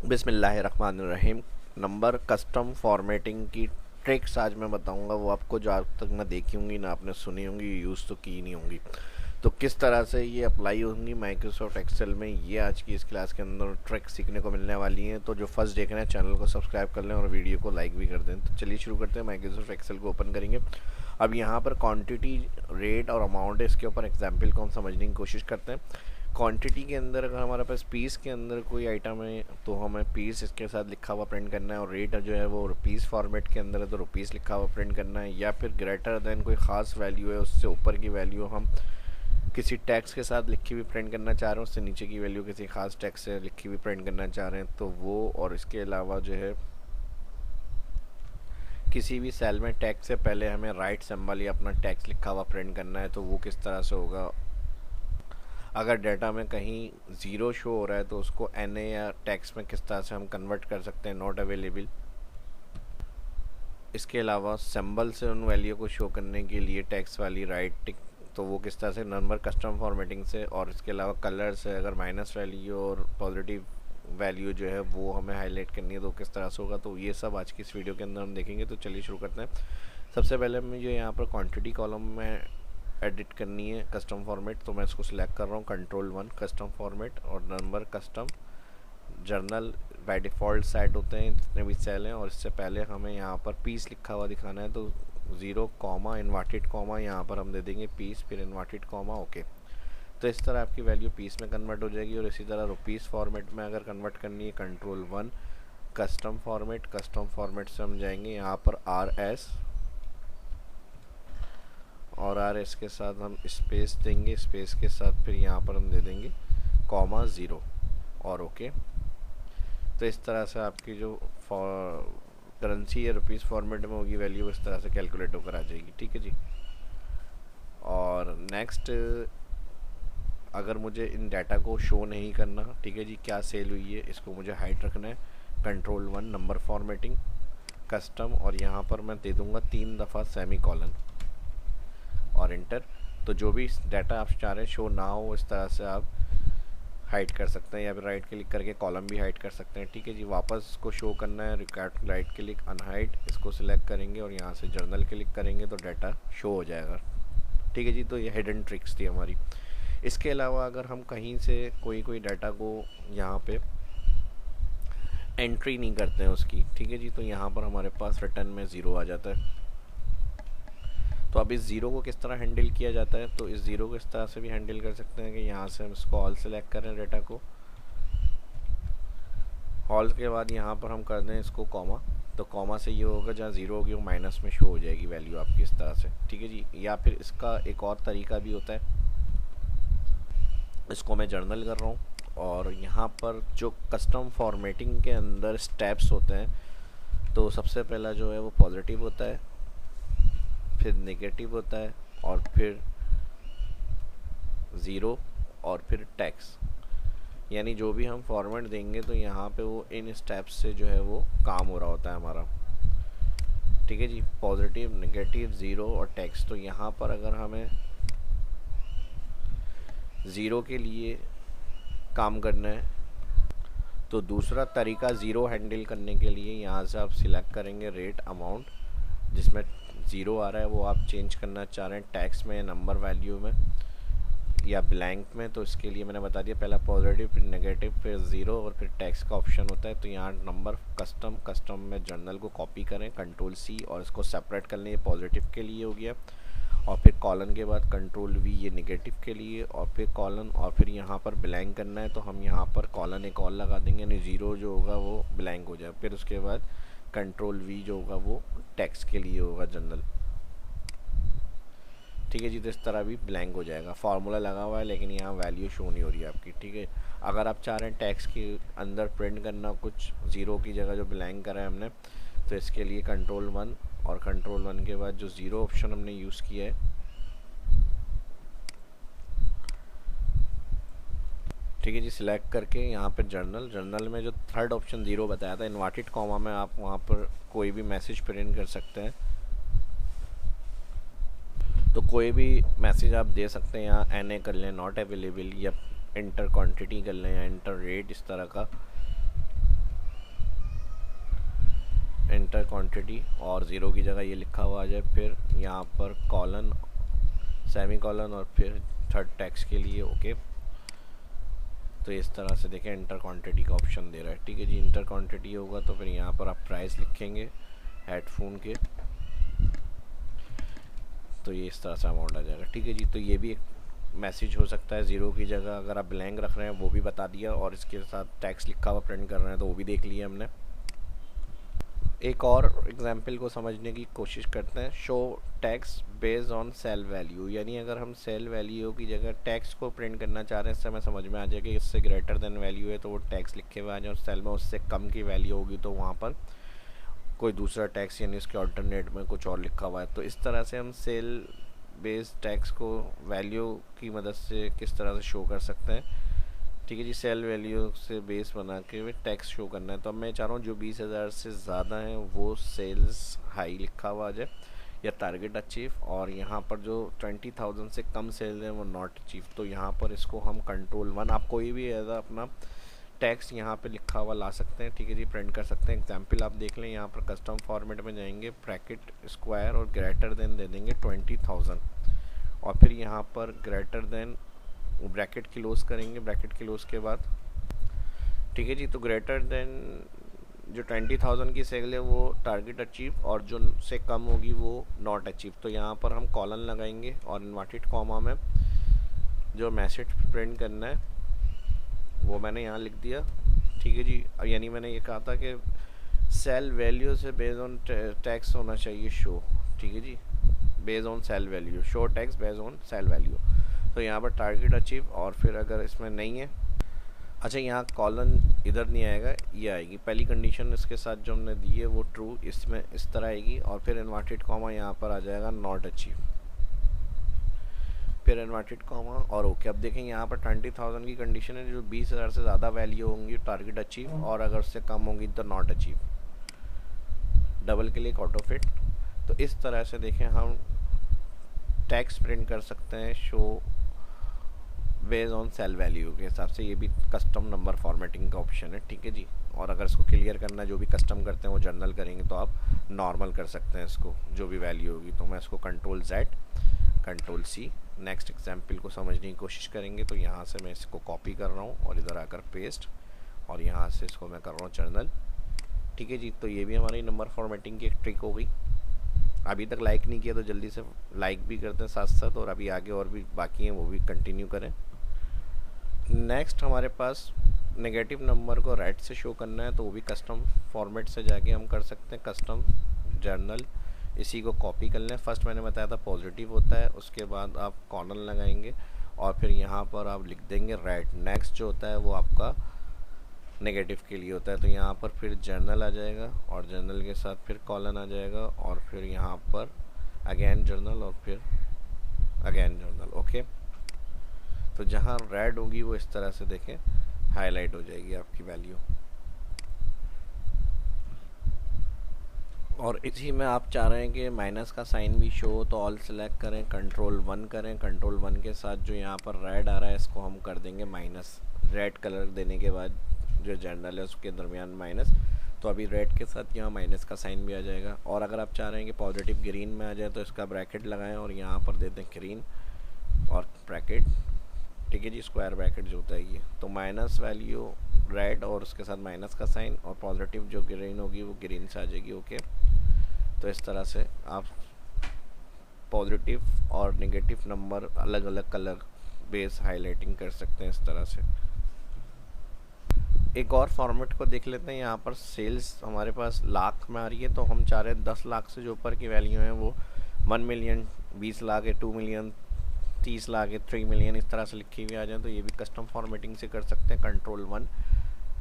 बिस्मिल्लाहिर्रहमानिर्रहीम। Number custom formatting की tricks आज मैं बताऊंगा, वो आपको जो आज तक ना देखी होंगी ना आपने सुनी होंगी, यूज़ तो की नहीं होंगी। तो किस तरह से ये अप्लाई होंगी माइक्रोसॉफ्ट एक्सेल में, ये आज की इस क्लास के अंदर ट्रिक सीखने को मिलने वाली हैं। तो जो फर्स्ट देख रहे हैं चैनल को सब्सक्राइब कर लें और वीडियो को लाइक भी कर दें। तो चलिए शुरू करते हैं। माइक्रोसॉफ्ट एक्सेल को ओपन करेंगे। अब यहाँ पर क्वांटिटी, रेट और अमाउंट है, इसके ऊपर एग्जाम्पल को हम समझने की कोशिश करते हैं। क्वांटिटी के अंदर अगर हमारे पास पीस के अंदर कोई आइटम है तो हमें पीस इसके साथ लिखा हुआ प्रिंट करना है, और रेट जो है वो रुपीज़ फॉर्मेट के अंदर है तो रुपीज़ लिखा हुआ प्रिंट करना है। या फिर ग्रेटर देन कोई ख़ास वैल्यू है, उससे ऊपर की वैल्यू हम किसी टैक्स के साथ लिखी हुई प्रिंट करना चाह रहे हैं, उससे नीचे की वैल्यू किसी खास टैक्स से लिखी हुई प्रिंट करना चाह रहे हैं तो वो। और इसके अलावा जो है किसी भी सेल में टैक्स से पहले हमें राइट सिंबल या अपना टैक्स लिखा हुआ प्रिंट करना है तो वो किस तरह से होगा। अगर डाटा में कहीं ज़ीरो शो हो रहा है तो उसको एन ए या टैक्स में किस तरह से हम कन्वर्ट कर सकते हैं, नॉट अवेलेबल। इसके अलावा सिंबल से उन वैल्यू को शो करने के लिए टैक्स वाली राइट टिक, तो वो किस तरह से नंबर कस्टम फॉर्मेटिंग से। और इसके अलावा कलर से अगर माइनस वैल्यू और पॉजिटिव वैल्यू जो है वो हमें हाईलाइट करनी है तो किस तरह से होगा। तो ये सब आज की इस वीडियो के अंदर हम देखेंगे। तो चलिए शुरू करते हैं। सबसे पहले मुझे यहाँ पर क्वांटिटी कॉलम में एडिट करनी है कस्टम फॉर्मेट, तो मैं इसको सिलेक्ट कर रहा हूँ कंट्रोल 1 कस्टम फॉर्मेट, और number custom journal by default set होते हैं जितने भी सेल हैं। और इससे पहले हमें यहाँ पर पीस लिखा हुआ दिखाना है तो 0 कॉमा इन्वर्टेड कॉमा यहाँ पर हम दे देंगे पीस, फिर इन्वर्टेड कॉमा, ओके। तो इस तरह आपकी वैल्यू पीस में कन्वर्ट हो जाएगी। और इसी तरह रुपीज़ फॉर्मेट में अगर कन्वर्ट करनी है कंट्रोल 1 कस्टम फॉर्मेट से हम जाएंगे यहाँ पर RS, और RS के साथ हम स्पेस देंगे, स्पेस के साथ फिर यहाँ पर हम दे देंगे कॉमा 0 और ओके। तो इस तरह से आपकी जो करेंसी या रुपीज़ फॉर्मेट में होगी वैल्यू इस तरह से कैलकुलेट होकर आ जाएगी, ठीक है जी। और नेक्स्ट, अगर मुझे इन डाटा को शो नहीं करना, ठीक है जी, क्या सेल हुई है इसको मुझे हाइड रखना है, कंट्रोल 1 नंबर फॉर्मेटिंग कस्टम, और यहाँ पर मैं दे दूँगा 3 दफ़ा सेमी कॉलन और इंटर। तो जो भी डाटा आप चाह रहे हैं शो ना हो इस तरह से आप हाइड कर सकते हैं, या फिर राइट क्लिक करके कॉलम भी हाइड कर सकते हैं, ठीक है जी। वापस इसको शो करना है, राइट क्लिक अनहाइड, इसको सिलेक्ट करेंगे और यहाँ से जर्नल क्लिक करेंगे तो डाटा शो हो जाएगा, ठीक है जी। तो ये हिडन ट्रिक्स थी हमारी। इसके अलावा अगर हम कहीं से कोई डाटा को यहाँ पे एंट्री नहीं करते हैं उसकी, ठीक है जी, तो यहाँ पर हमारे पास रिटर्न में 0 आ जाता है। तो अब इस ज़ीरो को किस तरह हैंडल किया जाता है, तो इस ज़ीरो को इस तरह से भी हैंडल कर सकते हैं कि यहाँ से हम इसको ऑल सेलेक्ट करें डाटा को, ऑल के बाद यहाँ पर हम कर दें इसको कॉमा, तो कॉमा से ये होगा जहाँ ज़ीरो होगी वो माइनस में शो हो जाएगी वैल्यू आपकी इस तरह से, ठीक है जी। या फिर इसका एक और तरीका भी होता है, इसको मैं जर्नल कर रहा हूँ और यहाँ पर जो कस्टम फॉर्मेटिंग के अंदर स्टेप्स होते हैं, तो सबसे पहला जो है वो पॉजिटिव होता है, फिर नेगेटिव होता है, और फिर 0, और फिर टैक्स। यानी जो भी हम फॉर्मेट देंगे तो यहाँ पे वो इन स्टेप्स से जो है वो काम हो रहा होता है हमारा, ठीक है जी। पॉजिटिव, नेगेटिव, 0 और टैक्स। तो यहाँ पर अगर हमें 0 के लिए काम करना है तो दूसरा तरीका 0 हैंडल करने के लिए यहाँ से आप सिलेक्ट करेंगे रेट अमाउंट, जिसमें 0 आ रहा है वो आप चेंज करना चाह रहे हैं टैक्स में, नंबर वैल्यू में या ब्लैंक में। तो इसके लिए मैंने बता दिया, पहला पॉजिटिव, फिर नेगेटिव, फिर 0 और फिर टैक्स का ऑप्शन होता है। तो यहाँ नंबर कस्टम में जर्नल को कॉपी करें कंट्रोल-C और इसको सेपरेट कर लें, ये पॉजिटिव के लिए हो गया, और फिर कॉलन के बाद कंट्रोल-V ये नेगेटिव के लिए, और फिर कॉलन, और फिर यहाँ पर ब्लैंक करना है तो हम यहाँ पर कॉलन एक और लगा देंगे, यानी 0 जो होगा वो ब्लैंक हो जाए। फिर उसके बाद कंट्रोल-V जो होगा वो टैक्स के लिए होगा जनरल, ठीक है जी। तो इस तरह भी ब्लैंक हो जाएगा, फार्मूला लगा हुआ है लेकिन यहाँ वैल्यू शो नहीं हो रही है आपकी, ठीक है। अगर आप चाह रहे हैं टैक्स के अंदर प्रिंट करना कुछ 0 की जगह जो ब्लैंक करा है हमने, तो इसके लिए कंट्रोल 1 और कंट्रोल 1 के बाद जो 0 ऑप्शन हमने यूज़ किया है, ठीक है जी, सिलेक्ट करके यहाँ पर जर्नल में जो थर्ड ऑप्शन 0 बताया था इन्वर्टेड कॉमा में, आप वहाँ पर कोई भी मैसेज प्रिंट कर सकते हैं। तो कोई भी मैसेज आप दे सकते हैं, यहाँ NA कर लें, नॉट अवेलेबल, या इंटर क्वांटिटी कर लें, या इंटर रेट, इस तरह का एंटर क्वांटिटी और ज़ीरो की जगह ये लिखा हुआ आ जाए, फिर यहाँ पर कॉलन, सेमी कॉलन और फिर थर्ड टैक्स के लिए ओके। तो इस तरह से देखें एंटर क्वांटिटी का ऑप्शन दे रहा है। ठीक है जी, इंटर क्वांटिटी होगा तो फिर यहाँ पर आप प्राइस लिखेंगे हेडफोन के, तो ये इस तरह से अमाउंट आ जाएगा। ठीक है जी, तो ये भी एक मैसेज हो सकता है, ज़ीरो की जगह अगर आप ब्लैंक रख रहे हैं वो भी बता दिया, और इसके साथ टैक्स लिखा हुआ प्रिंट कर रहे हैं तो वो भी देख लिया हमने। एक और एग्जांपल को समझने की कोशिश करते हैं। Show tax based on sale value, यानी अगर हम सेल वैल्यू की जगह टैक्स को प्रिंट करना चाह रहे हैं, इससे हमें समझ में आ जाएगा कि इससे ग्रेटर देन वैल्यू है तो वो टैक्स लिखे हुए आ जाए, और सेल में उससे कम की वैल्यू होगी तो वहाँ पर कोई दूसरा टैक्स यानी उसके ऑल्टरनेट में कुछ और लिखा हुआ है। तो इस तरह से हम सेल बेस्ड टैक्स को वैल्यू की मदद से किस तरह से शो कर सकते हैं। ठीक है जी, सेल वैल्यू से बेस बना के टैक्स शो करना है। तो अब मैं चाह रहा हूँ जो 20,000 से ज़्यादा है वो सेल्स हाई लिखा हुआ आ जाए या टारगेट अचीव, और यहाँ पर जो 20,000 से कम सेल है वो नॉट अचीव। तो यहाँ पर इसको हम कंट्रोल 1, आप कोई भी ऐसा अपना टैक्स यहाँ पे लिखा हुआ ला सकते हैं। ठीक है जी, प्रिंट कर सकते हैं। एग्जाम्पल आप देख लें, यहाँ पर कस्टम फॉर्मेट में जाएंगे, ब्रैकेट स्क्वायर और ग्रेटर देन दे देंगे 20,000, और फिर यहाँ पर ग्रेटर देन ब्रैकेट क्लोज करेंगे, ब्रैकेट क्लोज के बाद ठीक है जी, तो ग्रेटर देन जो 20,000 की सेल है वो टारगेट अचीव, और जो से कम होगी वो नॉट अचीव। तो यहाँ पर हम कॉलन लगाएंगे और इन्वर्टेड कॉमा में जो मैसेज प्रिंट करना है वो मैंने यहाँ लिख दिया। ठीक है जी, यानी मैंने ये कहा था कि सेल वैल्यू से बेस्ड ऑन टैक्स होना चाहिए शो। ठीक है जी, based on sale value, show tax based on sale value. तो यहाँ पर टारगेट अचीव, और फिर अगर इसमें नहीं है, अच्छा यहाँ कॉलन इधर नहीं आएगा, ये आएगी पहली कंडीशन इसके साथ जो हमने दी है वो ट्रू, इसमें इस तरह आएगी, और फिर इन्वर्टेड कॉमा यहाँ पर आ जाएगा नॉट अचीव, फिर इन्वर्टेड कॉमा और ओके। अब देखें यहाँ पर 20,000 की कंडीशन है, जो 20,000 से ज़्यादा वैल्यू होंगी टारगेट अचीव, और अगर उससे कम होंगी तो not achieve. Double click auto fit. तो इस तरह से देखें हम टैक्स प्रिंट कर सकते हैं show based on sale value के हिसाब से। ये भी कस्टम नंबर फॉर्मेटिंग का ऑप्शन है। ठीक है जी, और अगर इसको क्लियर करना, जो भी कस्टम करते हैं वो जर्नल करेंगे तो आप नॉर्मल कर सकते हैं इसको, जो भी वैल्यू होगी। तो मैं इसको कंट्रोल-Z कंट्रोल-C, नेक्स्ट एग्जाम्पल को समझने की कोशिश करेंगे। तो यहाँ से मैं इसको कॉपी कर रहा हूँ और इधर आकर पेस्ट, और यहाँ से इसको मैं कर रहा हूँ जर्नल। ठीक है जी, तो ये भी हमारी नंबर फॉर्मेटिंग की एक ट्रिक हो गई। अभी तक लाइक नहीं किया तो जल्दी से लाइक भी करते हैं साथ साथ, और अभी आगे और भी बाकी हैं वो भी कंटिन्यू करें। नेक्स्ट हमारे पास नेगेटिव नंबर को राइट से शो करना है, तो वो भी कस्टम फॉर्मेट से जाके हम कर सकते हैं। कस्टम जर्नल, इसी को कॉपी कर लें। फर्स्ट मैंने बताया था पॉजिटिव होता है, उसके बाद आप कॉर्नर लगाएंगे और फिर यहाँ पर आप लिख देंगे राइट। नेक्स्ट जो होता है वो आपका नेगेटिव के लिए होता है, तो यहाँ पर फिर जर्नल आ जाएगा, और जर्नल के साथ फिर कॉलन आ जाएगा, और फिर यहाँ पर अगेन जर्नल, और फिर अगेन जर्नल। ओके, तो जहाँ रेड होगी वो इस तरह से देखें हाईलाइट हो जाएगी आपकी वैल्यू। और इसी में आप चाह रहे हैं कि माइनस का साइन भी शो हो, तो ऑल सेलेक्ट करें, कंट्रोल-1 करें। कंट्रोल-1 के साथ जो यहाँ पर रेड आ रहा है इसको हम कर देंगे माइनस। रेड कलर देने के बाद जो जर्नल है उसके दरमियान माइनस, तो अभी रेड के साथ यहाँ माइनस का साइन भी आ जाएगा। और अगर आप चाह रहे हैं कि पॉजिटिव ग्रीन में आ जाए तो इसका ब्रैकेट लगाएं और यहाँ पर दे दें ग्रीन और ब्रैकेट। ठीक है जी, स्क्वायर ब्रैकेट जो होता है ये, तो माइनस वैल्यू रेड और उसके साथ माइनस का साइन, और पॉजिटिव जो ग्रीन होगी वो ग्रीन से आ जाएगी। ओके, तो इस तरह से आप पॉजिटिव और नेगेटिव नंबर अलग अलग कलर बेस हाईलाइटिंग कर सकते हैं इस तरह से। एक और फॉर्मेट को देख लेते हैं। यहाँ पर सेल्स हमारे पास लाख में आ रही है, तो हम चाह रहे हैं 10 लाख से जो ऊपर की वैल्यू है वो 1 मिलियन, 20 लाख है 2 मिलियन, 30 लाख है 3 मिलियन, इस तरह से लिखी हुई आ जाए। तो ये भी कस्टम फॉर्मेटिंग से कर सकते हैं। कंट्रोल-1,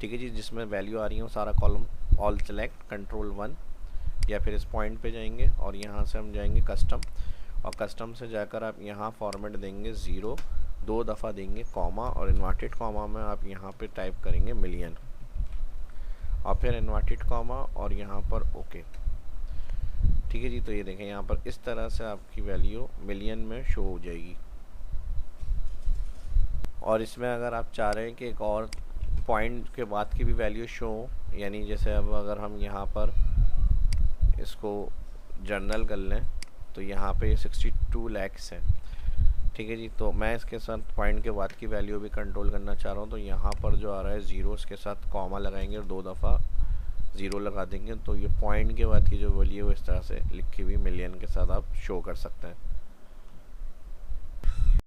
ठीक है जी, जिसमें वैल्यू आ रही है सारा कॉलम ऑल सेलेक्ट, कंट्रोल-1, या फिर इस पॉइंट पे जाएंगे और यहाँ से हम जाएंगे कस्टम, और कस्टम से जाकर आप यहाँ फॉर्मेट देंगे 0, 2 दफ़ा देंगे कॉमा, और इन्वर्टेड कॉमा में आप यहाँ पे टाइप करेंगे मिलियन, और फिर इन्वर्टेड कॉमा और यहाँ पर ओके। ठीक है जी, तो ये देखें यहाँ पर इस तरह से आपकी वैल्यू मिलियन में शो हो जाएगी। और इसमें अगर आप चाह रहे हैं कि एक और पॉइंट के बाद की भी वैल्यू शो हो, यानी जैसे अब अगर हम यहाँ पर इसको जर्नल कर लें तो यहाँ पे 62 लैक्स है। ठीक है जी, तो मैं इसके साथ पॉइंट के बाद की वैल्यू भी कंट्रोल करना चाह रहा हूँ, तो यहाँ पर जो आ रहा है ज़ीरो, इसके साथ कॉमा लगाएंगे और 2 दफ़ा ज़ीरो लगा देंगे, तो ये पॉइंट के बाद की जो वैल्यू है वो इस तरह से लिखी हुई मिलियन के साथ आप शो कर सकते हैं।